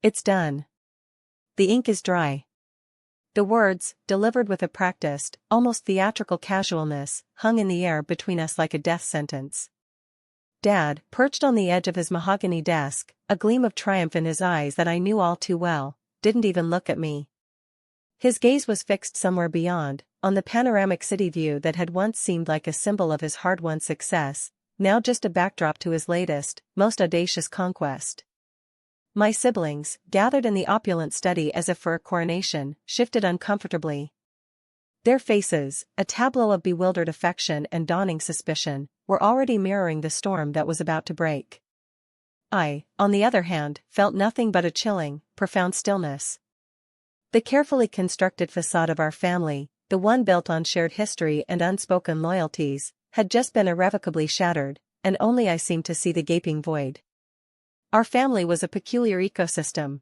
It's done. The ink is dry. The words, delivered with a practiced, almost theatrical casualness, hung in the air between us like a death sentence. Dad, perched on the edge of his mahogany desk, a gleam of triumph in his eyes that I knew all too well, didn't even look at me. His gaze was fixed somewhere beyond, on the panoramic city view that had once seemed like a symbol of his hard-won success, now just a backdrop to his latest, most audacious conquest. My siblings, gathered in the opulent study as if for a coronation, shifted uncomfortably. Their faces, a tableau of bewildered affection and dawning suspicion, were already mirroring the storm that was about to break. I, on the other hand, felt nothing but a chilling, profound stillness. The carefully constructed facade of our family, the one built on shared history and unspoken loyalties, had just been irrevocably shattered, and only I seemed to see the gaping void. Our family was a peculiar ecosystem.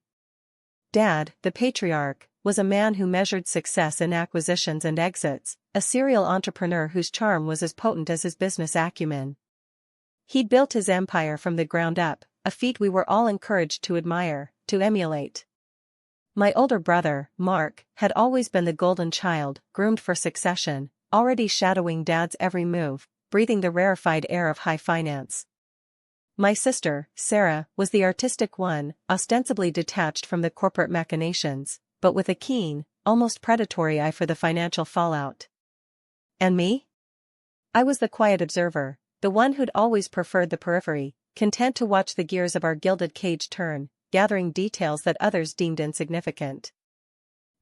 Dad, the patriarch, was a man who measured success in acquisitions and exits, a serial entrepreneur whose charm was as potent as his business acumen. He'd built his empire from the ground up, a feat we were all encouraged to admire, to emulate. My older brother, Mark, had always been the golden child, groomed for succession, already shadowing Dad's every move, breathing the rarefied air of high finance. My sister, Sarah, was the artistic one, ostensibly detached from the corporate machinations, but with a keen, almost predatory eye for the financial fallout. And me? I was the quiet observer, the one who'd always preferred the periphery, content to watch the gears of our gilded cage turn, gathering details that others deemed insignificant.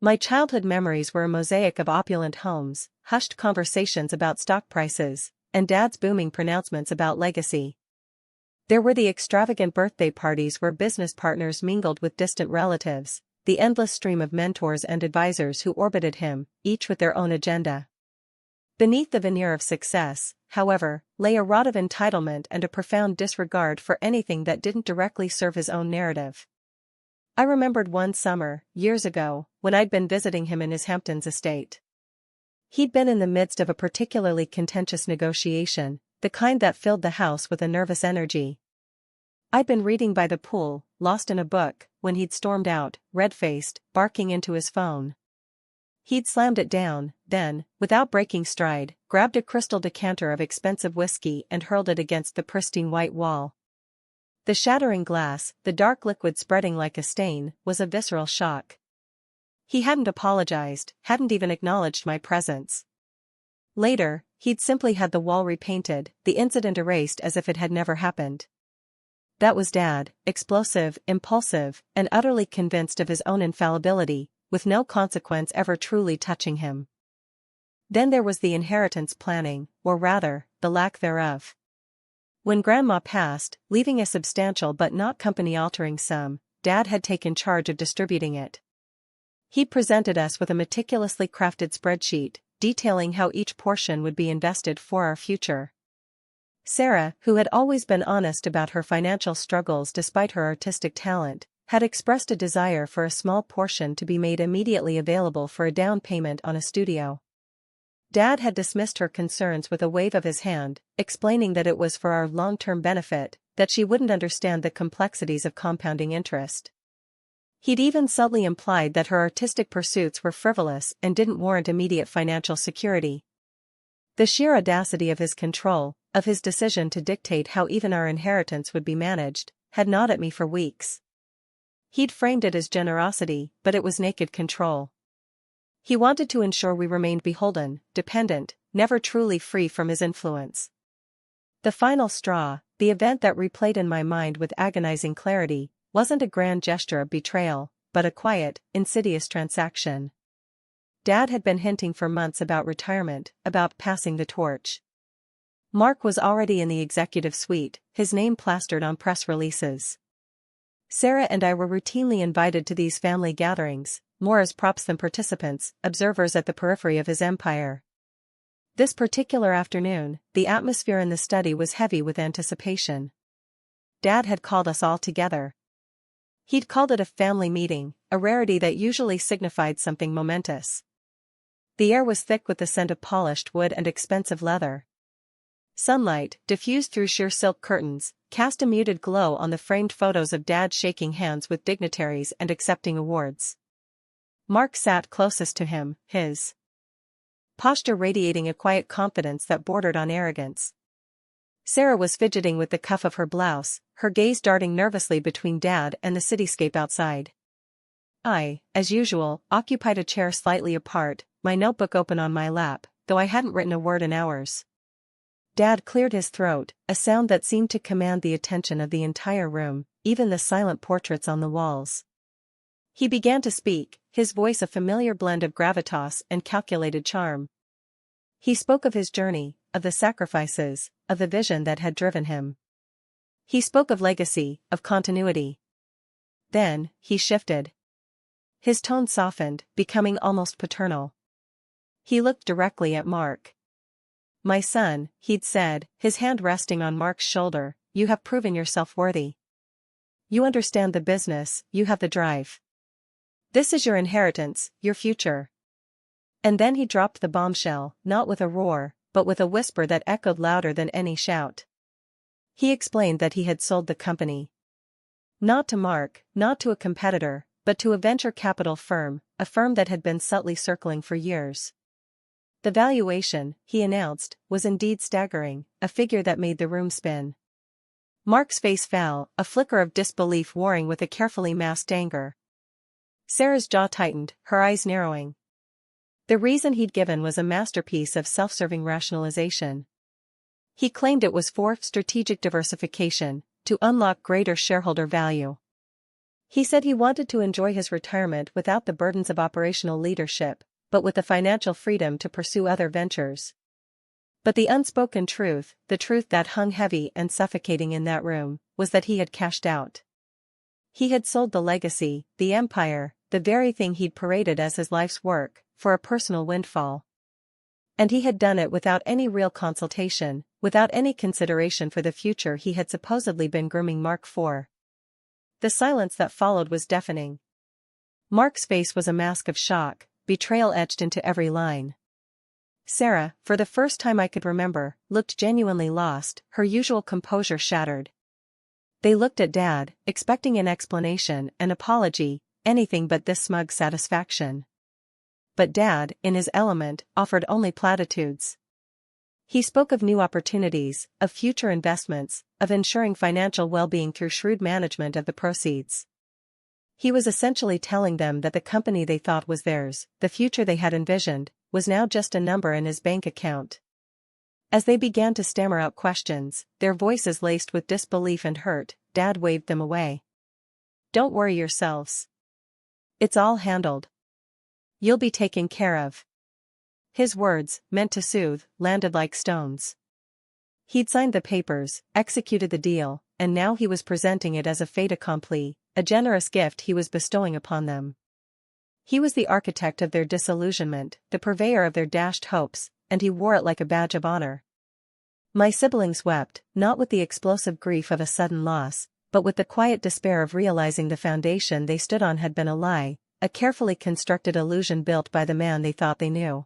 My childhood memories were a mosaic of opulent homes, hushed conversations about stock prices, and Dad's booming pronouncements about legacy. There were the extravagant birthday parties where business partners mingled with distant relatives, the endless stream of mentors and advisors who orbited him, each with their own agenda. Beneath the veneer of success, however, lay a rot of entitlement and a profound disregard for anything that didn't directly serve his own narrative. I remembered one summer, years ago, when I'd been visiting him in his Hamptons estate. He'd been in the midst of a particularly contentious negotiation, the kind that filled the house with a nervous energy. I'd been reading by the pool, lost in a book, when he'd stormed out, red-faced, barking into his phone. He'd slammed it down, then, without breaking stride, grabbed a crystal decanter of expensive whiskey and hurled it against the pristine white wall. The shattering glass, the dark liquid spreading like a stain, was a visceral shock. He hadn't apologized, hadn't even acknowledged my presence. Later, he'd simply had the wall repainted, the incident erased as if it had never happened. That was Dad, explosive, impulsive, and utterly convinced of his own infallibility, with no consequence ever truly touching him. Then there was the inheritance planning, or rather, the lack thereof. When Grandma passed, leaving a substantial but not company-altering sum, Dad had taken charge of distributing it. He presented us with a meticulously crafted spreadsheet, detailing how each portion would be invested for our future. Sarah, who had always been honest about her financial struggles despite her artistic talent, had expressed a desire for a small portion to be made immediately available for a down payment on a studio. Dad had dismissed her concerns with a wave of his hand, explaining that it was for our long-term benefit, that she wouldn't understand the complexities of compounding interest. He'd even subtly implied that her artistic pursuits were frivolous and didn't warrant immediate financial security. The sheer audacity of his control, of his decision to dictate how even our inheritance would be managed, had gnawed at me for weeks. He'd framed it as generosity, but it was naked control. He wanted to ensure we remained beholden, dependent, never truly free from his influence. The final straw, the event that replayed in my mind with agonizing clarity, wasn't a grand gesture of betrayal, but a quiet, insidious transaction. Dad had been hinting for months about retirement, about passing the torch. Mark was already in the executive suite, his name plastered on press releases. Sarah and I were routinely invited to these family gatherings, more as props than participants, observers at the periphery of his empire. This particular afternoon, the atmosphere in the study was heavy with anticipation. Dad had called us all together. He'd called it a family meeting, a rarity that usually signified something momentous. The air was thick with the scent of polished wood and expensive leather. Sunlight, diffused through sheer silk curtains, cast a muted glow on the framed photos of Dad shaking hands with dignitaries and accepting awards. Mark sat closest to him, his posture radiating a quiet confidence that bordered on arrogance. Sarah was fidgeting with the cuff of her blouse, her gaze darting nervously between Dad and the cityscape outside. I, as usual, occupied a chair slightly apart, my notebook open on my lap, though I hadn't written a word in hours. Dad cleared his throat, a sound that seemed to command the attention of the entire room, even the silent portraits on the walls. He began to speak, his voice a familiar blend of gravitas and calculated charm. He spoke of his journey, of the sacrifices, of the vision that had driven him. He spoke of legacy, of continuity. Then, he shifted. His tone softened, becoming almost paternal. He looked directly at Mark. "My son," he'd said, his hand resting on Mark's shoulder, "you have proven yourself worthy. You understand the business, you have the drive. This is your inheritance, your future." And then he dropped the bombshell, not with a roar, but with a whisper that echoed louder than any shout. He explained that he had sold the company. Not to Mark, not to a competitor, but to a venture capital firm, a firm that had been subtly circling for years. The valuation, he announced, was indeed staggering, a figure that made the room spin. Mark's face fell, a flicker of disbelief warring with a carefully masked anger. Sarah's jaw tightened, her eyes narrowing. The reason he'd given was a masterpiece of self-serving rationalization. He claimed it was for strategic diversification, to unlock greater shareholder value. He said he wanted to enjoy his retirement without the burdens of operational leadership, but with the financial freedom to pursue other ventures. But the unspoken truth, the truth that hung heavy and suffocating in that room, was that he had cashed out. He had sold the legacy, the empire, the very thing he'd paraded as his life's work, for a personal windfall. And he had done it without any real consultation, without any consideration for the future he had supposedly been grooming Mark for. The silence that followed was deafening. Mark's face was a mask of shock, betrayal etched into every line. Sarah, for the first time I could remember, looked genuinely lost, her usual composure shattered. They looked at Dad, expecting an explanation, an apology, anything but this smug satisfaction. But Dad, in his element, offered only platitudes. He spoke of new opportunities, of future investments, of ensuring financial well-being through shrewd management of the proceeds. He was essentially telling them that the company they thought was theirs, the future they had envisioned, was now just a number in his bank account. As they began to stammer out questions, their voices laced with disbelief and hurt, Dad waved them away. "Don't worry yourselves. It's all handled. You'll be taken care of." His words, meant to soothe, landed like stones. He'd signed the papers, executed the deal, and now he was presenting it as a fait accompli, a generous gift he was bestowing upon them. He was the architect of their disillusionment, the purveyor of their dashed hopes, and he wore it like a badge of honor. My siblings wept, not with the explosive grief of a sudden loss, but with the quiet despair of realizing the foundation they stood on had been a lie, a carefully constructed illusion built by the man they thought they knew.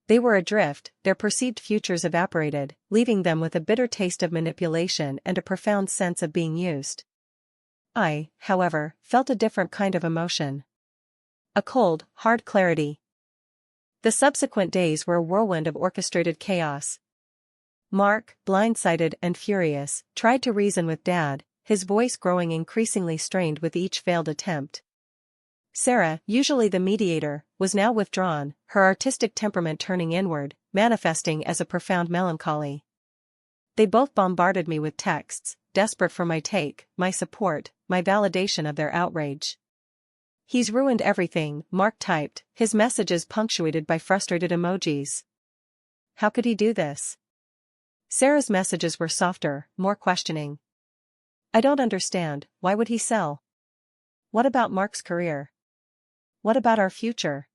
They were adrift, their perceived futures evaporated, leaving them with a bitter taste of manipulation and a profound sense of being used. I, however, felt a different kind of emotion. A cold, hard clarity. The subsequent days were a whirlwind of orchestrated chaos. Mark, blindsided and furious, tried to reason with Dad, his voice growing increasingly strained with each failed attempt. Sarah, usually the mediator, was now withdrawn, her artistic temperament turning inward, manifesting as a profound melancholy. They both bombarded me with texts, desperate for my take, my support, my validation of their outrage. "He's ruined everything," Mark typed, his messages punctuated by frustrated emojis. "How could he do this?" Sarah's messages were softer, more questioning. "I don't understand, why would he sell? What about Mark's career? What about our future?"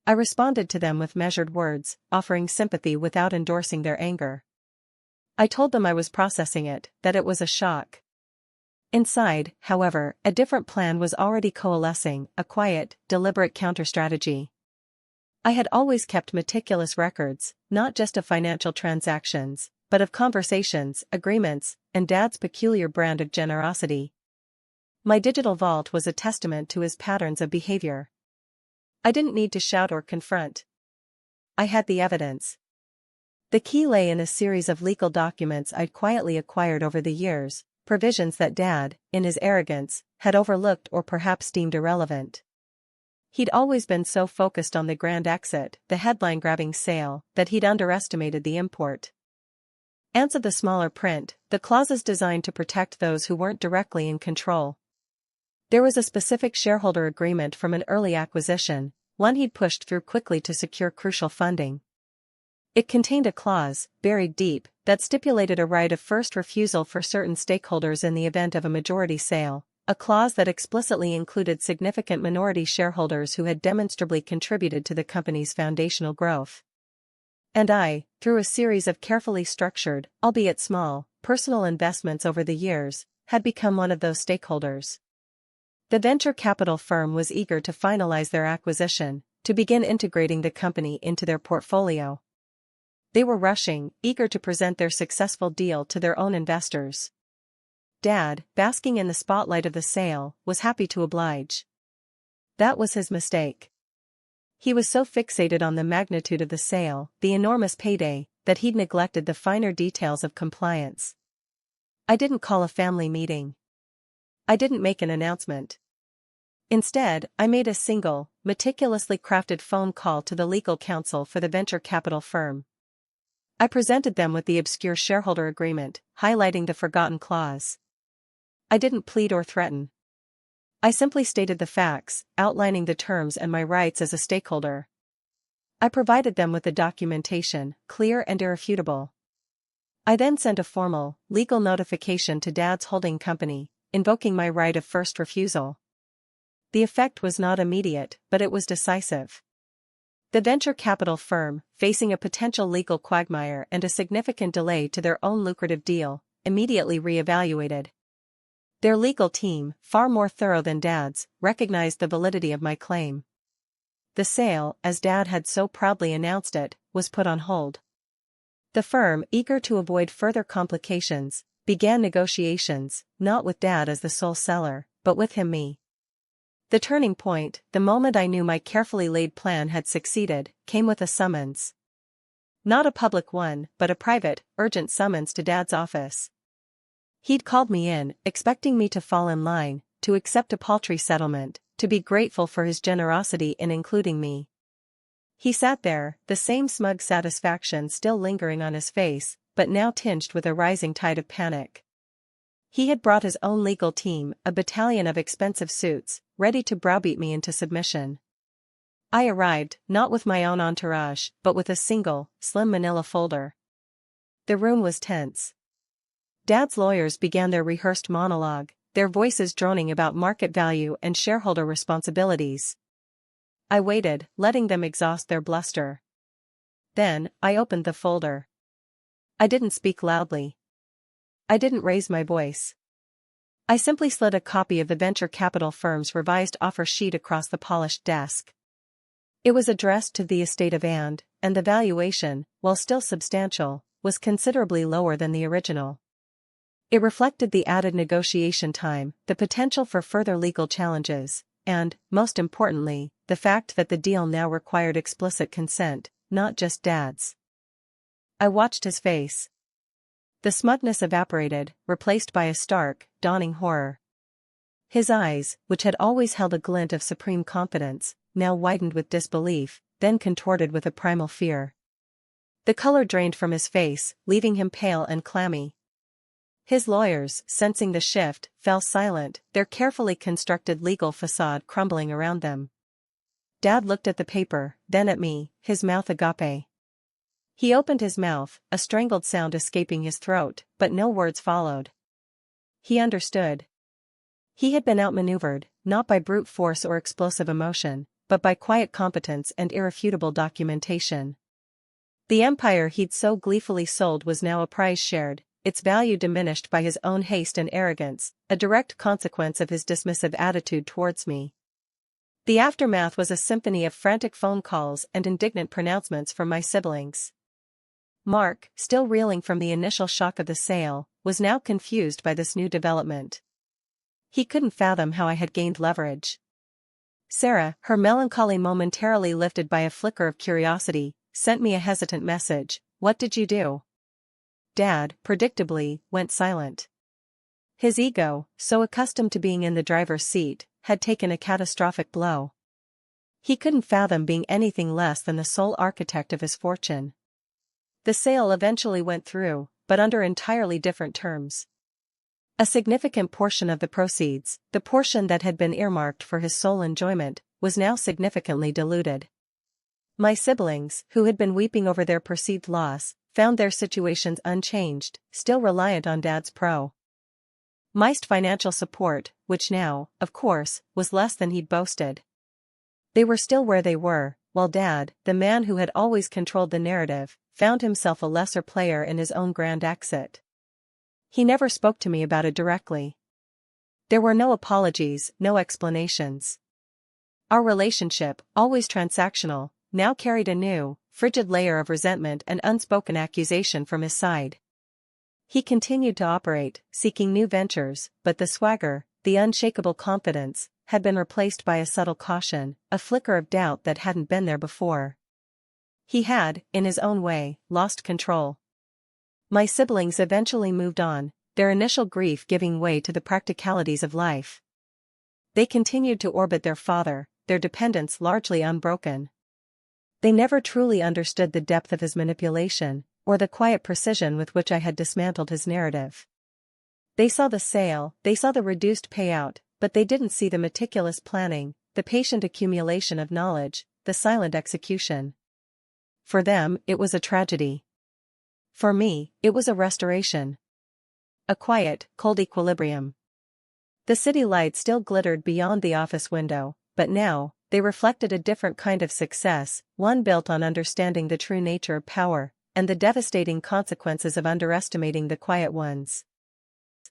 I responded to them with measured words, offering sympathy without endorsing their anger. I told them I was processing it, that it was a shock. Inside, however, a different plan was already coalescing, a quiet, deliberate counter-strategy. I had always kept meticulous records, not just of financial transactions, but of conversations, agreements, and Dad's peculiar brand of generosity. My digital vault was a testament to his patterns of behavior. I didn't need to shout or confront. I had the evidence. The key lay in a series of legal documents I'd quietly acquired over the years, provisions that Dad, in his arrogance, had overlooked or perhaps deemed irrelevant. He'd always been so focused on the grand exit, the headline-grabbing sale, that he'd underestimated the import. Of the smaller print, the clauses designed to protect those who weren't directly in control. There was a specific shareholder agreement from an early acquisition, one he'd pushed through quickly to secure crucial funding. It contained a clause, buried deep, that stipulated a right of first refusal for certain stakeholders in the event of a majority sale, a clause that explicitly included significant minority shareholders who had demonstrably contributed to the company's foundational growth. And I, through a series of carefully structured, albeit small, personal investments over the years, had become one of those stakeholders. The venture capital firm was eager to finalize their acquisition, to begin integrating the company into their portfolio. They were rushing, eager to present their successful deal to their own investors. Dad, basking in the spotlight of the sale, was happy to oblige. That was his mistake. He was so fixated on the magnitude of the sale, the enormous payday, that he'd neglected the finer details of compliance. I didn't call a family meeting. I didn't make an announcement. Instead, I made a single, meticulously crafted phone call to the legal counsel for the venture capital firm. I presented them with the obscure shareholder agreement, highlighting the forgotten clause. I didn't plead or threaten. I simply stated the facts, outlining the terms and my rights as a stakeholder. I provided them with the documentation, clear and irrefutable. I then sent a formal, legal notification to Dad's holding company, invoking my right of first refusal. The effect was not immediate, but it was decisive. The venture capital firm, facing a potential legal quagmire and a significant delay to their own lucrative deal, immediately re-evaluated. Their legal team, far more thorough than Dad's, recognized the validity of my claim. The sale, as Dad had so proudly announced it, was put on hold. The firm, eager to avoid further complications, began negotiations, not with Dad as the sole seller, but with me. The turning point, the moment I knew my carefully laid plan had succeeded, came with a summons. Not a public one, but a private, urgent summons to Dad's office. He'd called me in, expecting me to fall in line, to accept a paltry settlement, to be grateful for his generosity in including me. He sat there, the same smug satisfaction still lingering on his face, but now tinged with a rising tide of panic. He had brought his own legal team, a battalion of expensive suits, ready to browbeat me into submission. I arrived, not with my own entourage, but with a single, slim manila folder. The room was tense. Dad's lawyers began their rehearsed monologue, their voices droning about market value and shareholder responsibilities. I waited, letting them exhaust their bluster. Then, I opened the folder. I didn't speak loudly. I didn't raise my voice. I simply slid a copy of the venture capital firm's revised offer sheet across the polished desk. It was addressed to the estate of and the valuation, while still substantial, was considerably lower than the original. It reflected the added negotiation time, the potential for further legal challenges, and, most importantly, the fact that the deal now required explicit consent, not just Dad's. I watched his face. The smugness evaporated, replaced by a stark, dawning horror. His eyes, which had always held a glint of supreme confidence, now widened with disbelief, then contorted with a primal fear. The color drained from his face, leaving him pale and clammy. His lawyers, sensing the shift, fell silent, their carefully constructed legal facade crumbling around them. Dad looked at the paper, then at me, his mouth agape. He opened his mouth, a strangled sound escaping his throat, but no words followed. He understood. He had been outmaneuvered, not by brute force or explosive emotion, but by quiet competence and irrefutable documentation. The empire he'd so gleefully sold was now a prize shared, its value diminished by his own haste and arrogance, a direct consequence of his dismissive attitude towards me. The aftermath was a symphony of frantic phone calls and indignant pronouncements from my siblings. Mark, still reeling from the initial shock of the sale, was now confused by this new development. He couldn't fathom how I had gained leverage. Sarah, her melancholy momentarily lifted by a flicker of curiosity, sent me a hesitant message. "What did you do?" Dad, predictably, went silent. His ego, so accustomed to being in the driver's seat, had taken a catastrophic blow. He couldn't fathom being anything less than the sole architect of his fortune. The sale eventually went through, but under entirely different terms. A significant portion of the proceeds, the portion that had been earmarked for his sole enjoyment, was now significantly diluted. My siblings, who had been weeping over their perceived loss, found their situations unchanged, still reliant on Dad's pro-mised financial support, which now, of course, was less than he'd boasted. They were still where they were, while Dad, the man who had always controlled the narrative, found himself a lesser player in his own grand exit. He never spoke to me about it directly. There were no apologies, no explanations. Our relationship, always transactional, now carried a new, frigid layer of resentment and unspoken accusation from his side. He continued to operate, seeking new ventures, but the swagger, the unshakable confidence, had been replaced by a subtle caution, a flicker of doubt that hadn't been there before. He had, in his own way, lost control. My siblings eventually moved on, their initial grief giving way to the practicalities of life. They continued to orbit their father, their dependence largely unbroken. They never truly understood the depth of his manipulation, or the quiet precision with which I had dismantled his narrative. They saw the sale, they saw the reduced payout, but they didn't see the meticulous planning, the patient accumulation of knowledge, the silent execution. For them, it was a tragedy. For me, it was a restoration. A quiet, cold equilibrium. The city lights still glittered beyond the office window, but now, they reflected a different kind of success, one built on understanding the true nature of power, and the devastating consequences of underestimating the quiet ones.